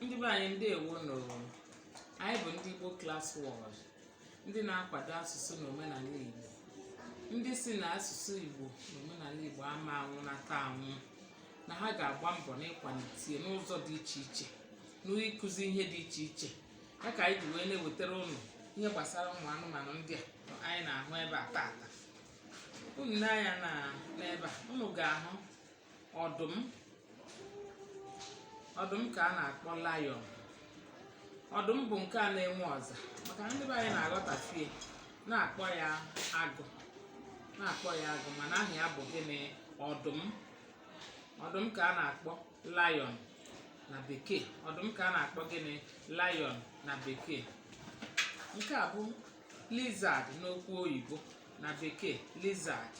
Ndị be anyị ndewonu. Anyị bụ ndị Igbo Klass World, ndị na-akwado asụsụ na omenala Igbo, ndị si na asụsụ Igbo na omenala Igbo ama anwụnata anwụ, na ha ga-agba mbọ n'ịkwalite n'ụzọ dị iche iche n'ịkụzi ihe dị iche iche. Ya ka anyị ji wee na-ewetara ụnụ ihe gbasara ụmụ anụmanụ ndị a anyị na-ahụ ebe a tata. Unu n'anya n'ebe a unu ga-ahụ ọdụm ka a na-akpọ lion. Ọdụm bụ nke a na-enwe ọza, maka ndị be anyị na-aghọtafie na-akpọ ya agụ, mana aha ya bụ gịnị? Ọdụm ka a na-akpọ lion na bekee. Ọdụm ka a na-akpọ gịnị? Lion na bekee. Nke a bụ lizard n'okwu oyibo, na bekee lizard.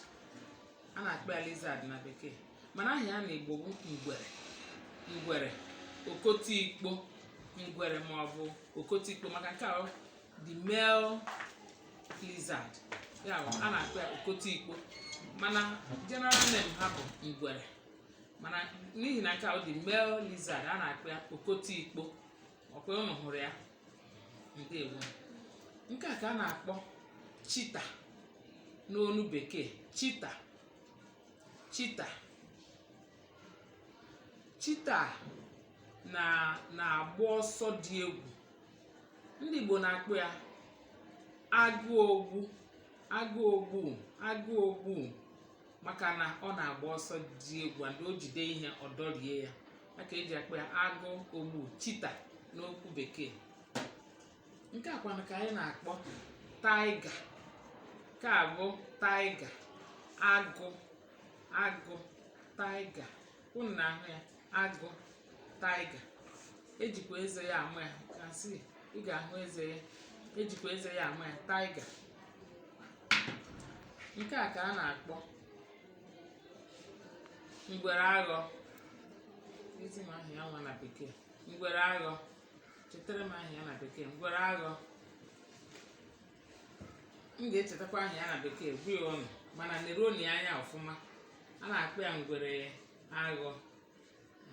A na-akpọ ya lizard na bekee, mana aha ya na-Igbo bụ ngwere, okotikpo, ngwere ma ọ bụ okotikpo, maka nke a the male lizard. Ya bụ a na-akpọ ya okotikpo, mana general name ha bụ ngwere, mana n'ihi na nke a the male lizard a na-akpọ ya okotikpo. Ọkwa unu hụrụ ya? Ndewo. Nke a ka a na-akpọ cheetah n'onu bekee. Cheetah na-agba ọsọ dị egwu. Ndị Igbo na-akpọ ya agụogbu, maka na ọ na-agba ọsọ dị egwu and o jide ihe ọ dọrie ya, maka eji akpọ ya agụogbu, cheetah n'okwu bekee. Nke a kwanụ ka anyị na-akpọ tiger. Nke a bụ tiger, agụ tiger. Unu na-ahụ ya, agụ tiger. Ejikwa eze ya amụ ya, kasị ị ga-ahụ eze ya, ejikwa eze ya amụ ya, tiger. Nke a ka a na-akpọ ngwere aghọ. Ezi m aha ya nwa na bekee, ngwere aghọ. Chetara m aha ya na bekee, ngwere aghọ. M ga-echetakwa aha ya na bekee bụ ya ọnụ, mana neroni anya ọfụma. A na-akpọ ya ngwere aghọ.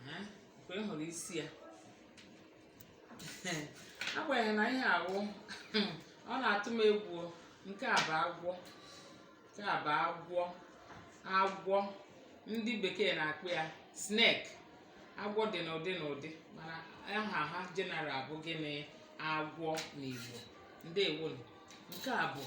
Mgbe ị hụrụ isi ya, agbanyeghị na ihe awụ ọ na-atụ m egwu. Nke a bụ agwọ. Ndị bekee na-akpọ ya snake. Agwọ dị n'ụdị, mana aha ha general bụ gịnị? Agwọ n'Igbo. Ndewonu. Nke a bụ